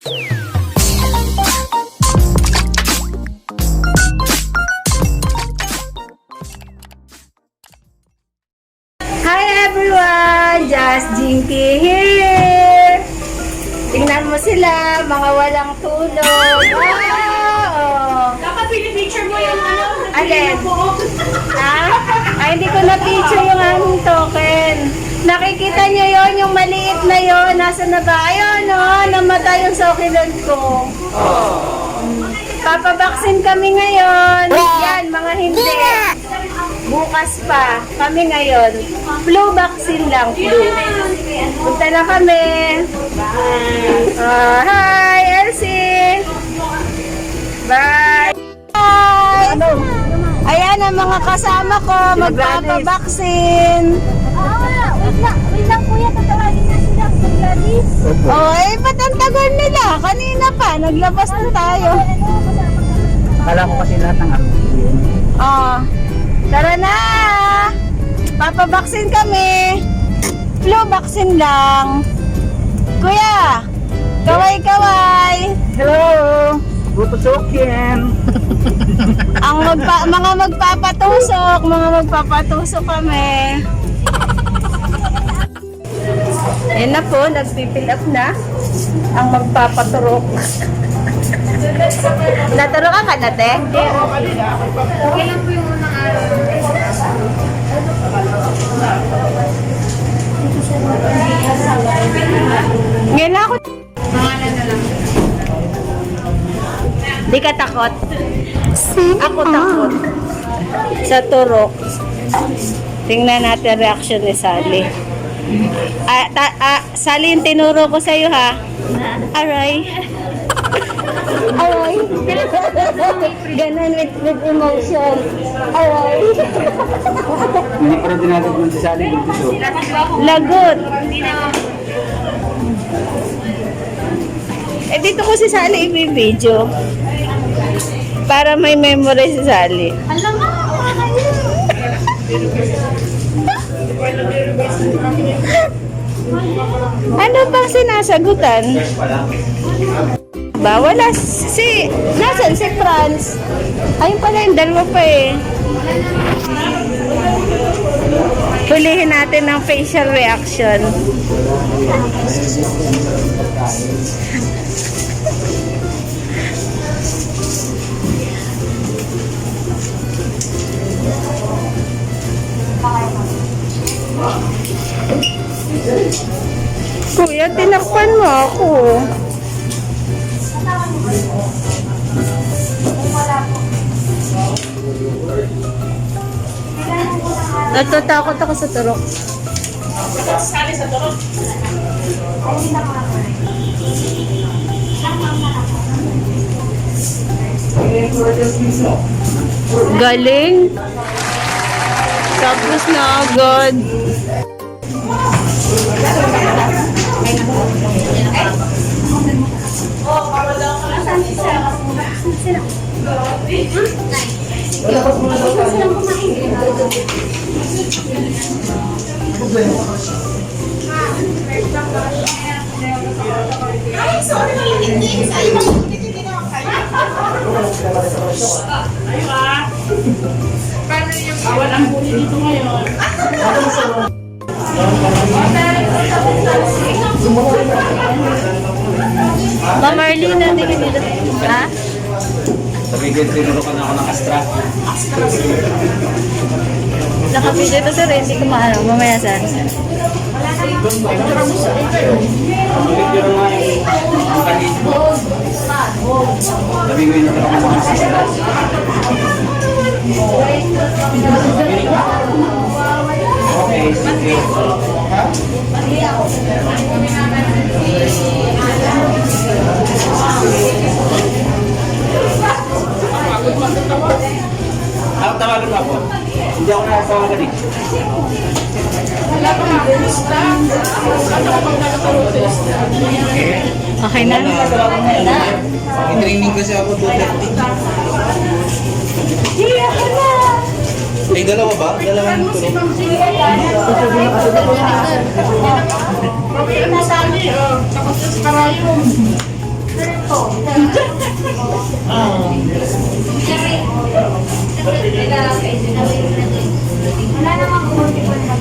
Hi everyone! Just Jinky here! Tingnan mo sila, mga walang tulog. Wow! Dapat pinipicture mo yung ano. Alin? Ay, hindi ko na-picture yung aming token. Nakikita niyo yon, yung maliit na yon. Nasa na ba? Ayun, no? Namatay yung sokilod ko. Papabaksin kami ngayon. Yan, mga hindi. Bukas pa. Kami ngayon. Flu vaccine lang, flu. Punta na kami. Hi, Elsie. Bye. Hi. Ayan ang mga kasama ko. Magpapabaksin. Wait lang kuya, tatawagin na sila sa Gladys. Oh, eh, ba't ang tagal nila? Kanina pa. Naglabas na tayo. Akala ko kasi lahat ng yun. Oh. Tara na! Papabaksin kami! Flu vaccine lang! Kuya! Kaway-kaway! Hello! Butusukin! Ang mga magpapatusok kami. Yan na po, nagpipill up na ang magpapaturok. Naturo ka ka na, te? Okay lang po yung unang araw. Ngayon ako. Pangalan na lang. Di ka takot? Ako takot. Sa turok. Tingnan natin reaction ni Sally. Sally, yung tinuro ko sa'yo ha. Aray. Aray. Ganon with emotion. Aray. Hindi pa rin dinadagman si Sally buntiso. Lagot. Eh, dito ko si Sally i-video. Para may memory si Sally. Alam mo, Ano bang sinasagutan? Ba, wala si... Nasaan si Franz? Ayun pala yung dalawa pa eh. Hulihin natin ng facial reaction. Kuya, tinakpan mo ako. Natatakot ako sa turok. sali sa turok. Galing. Tapos na agad. Bawal ang huli dito ngayon. Ma'am Marlene, hindi ka dito. Ha? Sabihin, tinuro ka na ako ng Astra. Nakapidyo ito sir, hindi ko maano. Mamaya sir. Picture nga yung kanina. Sabihin, tinuro ka na ng Astra. Okay, sige. Ako tawagan mo ako. Hindi ako nakatawagan eh. Okay na? I-training kasi ako 2:30. May dalawa ba? Dalawang tulog. Wala namang multiple na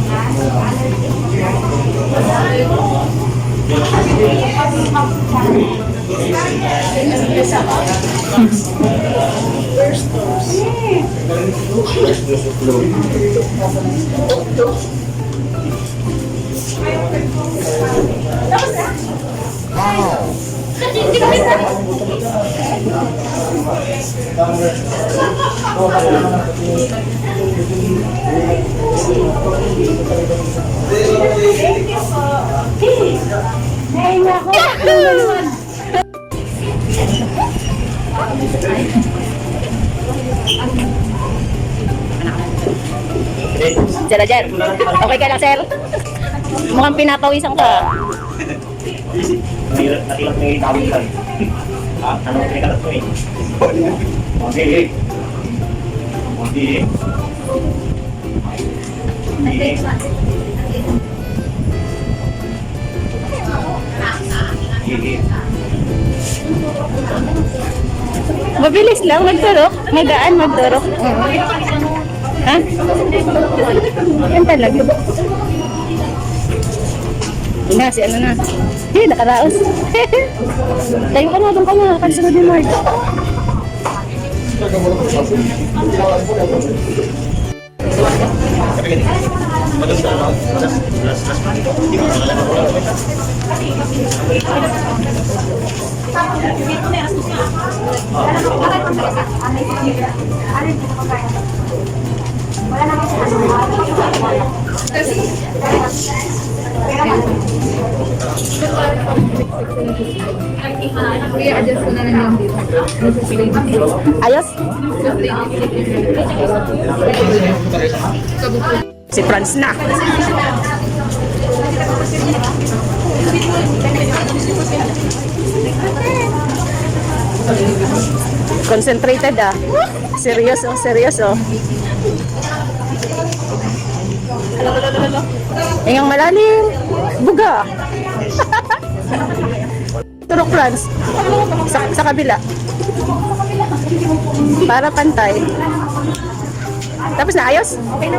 Ay, nako. Naman. Sir Roger, okay ka lang, sir? Mukhang pinapawisan ka. Nakilap na yung tawag ka. Ano ang pinakalat mo eh? Okay. Okay. Mabilis lang magturok. Magaan magturok. Ha? Yan talaga. Yun na, si ano na. Nakaraos. Tayo ka na, doon ka na. Kansunod ni Mark. Ayos? Si Franz na. Concentrated ah. Seryoso, seryoso. Yung malalim. Buga. Turok Franz. Sa kabila. Para pantay. Tapos na ayos? Okay na.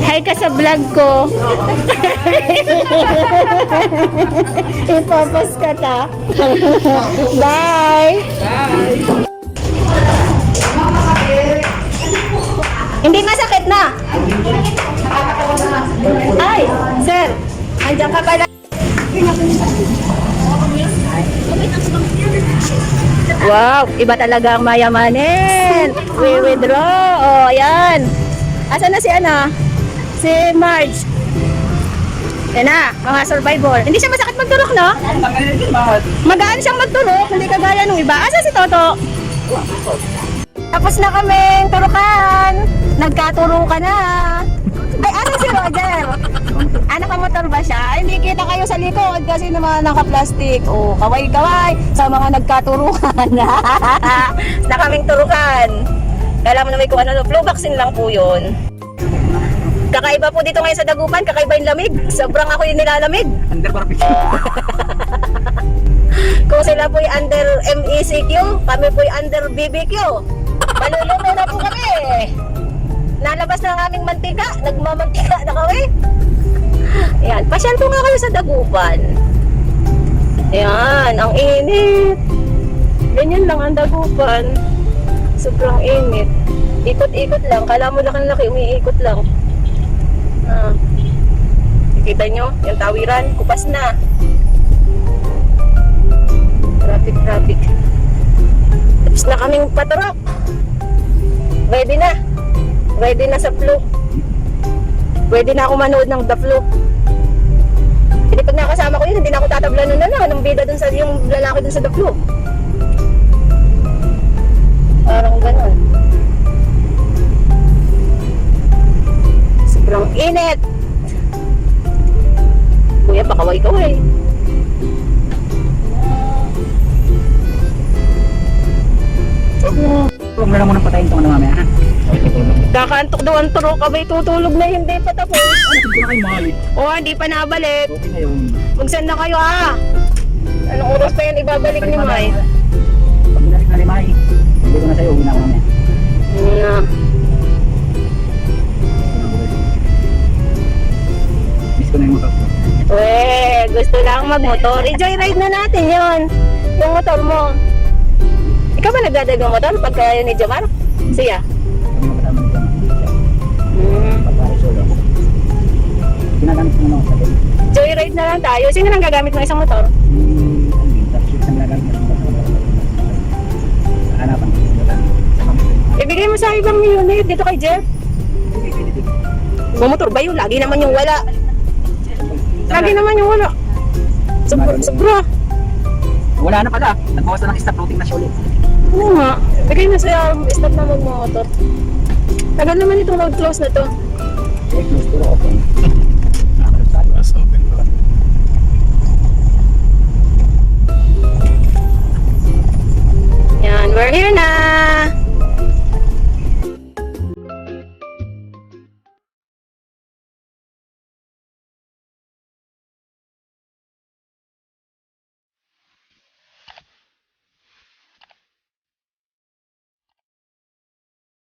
Hi ka sa vlog ko. Ipapas ka ta. Bye. Hindi masakit na. Ay, sir. Andiyan ka pala. Wow, iba talaga ang mayamanin. We withdraw. Oh, ayan. Asan na si Ana? Si Marge. Yan na, mga survivor. Hindi siya masakit magturok, no? Magaan siyang magturok, hindi kagaya nung iba. Asa si Toto? Tapos na kaming turukan. Nagkaturukan na. Ay, asa si Roger? Nakamotor ba siya? Ay, hindi kita kayo sa likod kasi naman naka-plastic. Oh, kaway-kaway sa mga nagkaturukan. Na kaming turukan. Alam mo na may kung ano, flu vaccine lang po yun. Kakaiba po dito ngayon sa Dagupan, kakaiba yung lamig. Sobrang ako yung nilalamig. Under barbecue. Kung sila po yung under MECQ, kami po yung under BBQ. Maluluto na po kami. Nalabas na ang aming mantika, nagmamantika na kami. Ayan, pasyal po nga kayo sa Dagupan. Ayan, ang init. Ganyan lang ang Dagupan. Sobrang init. Ikot-ikot lang. Kala mo laki-laki, umiikot lang. Kita nyo, yung tawiran, kupas na. Traffic. Tapos na kaming paturok. Ready na. Ready na sa flu. Ready na ako manood ng The Flu. Hindi pag nakasama ko yun, hindi na ako tatabla nun ng bida dun sa yung lalaki dun sa The Flu. Parang ganon. Sobrang init. Kuya, pakaway-kaway. Huwag mo lang muna patayin itong ano mamaya, ha? Kakaantok daw ang turok, abay tutulog na hindi pa tapos. Ano, hindi na kayo mahal eh. O, hindi pa nabalik. Okay na yun. Mag-send na kayo ha. Anong oras pa yan ibabalik ni Mai? Pag binalik na ni Mai, hindi ko na sa'yo, uwi na ako mamaya. Na. Miss ko na yung motor ko. Gusto lang magmotor. I-joyride na natin yon. Yung motor mo. Ikaw ba nagdadag ng motor pagka ni Jamar? Siya? Kami makasama ni Jamar. Hmm. Pagpare solo. Ginagamit ko naman ako sa ganyan. Joyride na lang tayo. Sino nang gagamit ng isang motor? Tapos yung isang lagamit na hanapan ko. Ibigay mo sa ibang unit dito kay Jeff. Bumotor ba yun? Lagi naman yung wala. Lagi naman yung wala. Sobra. Wala na pala. Nagbawas na ng stop routing na siya ulit. Oo nga. Bigay na sa stop na magmotor. Tagal naman itong road close na to. Okay, close to open.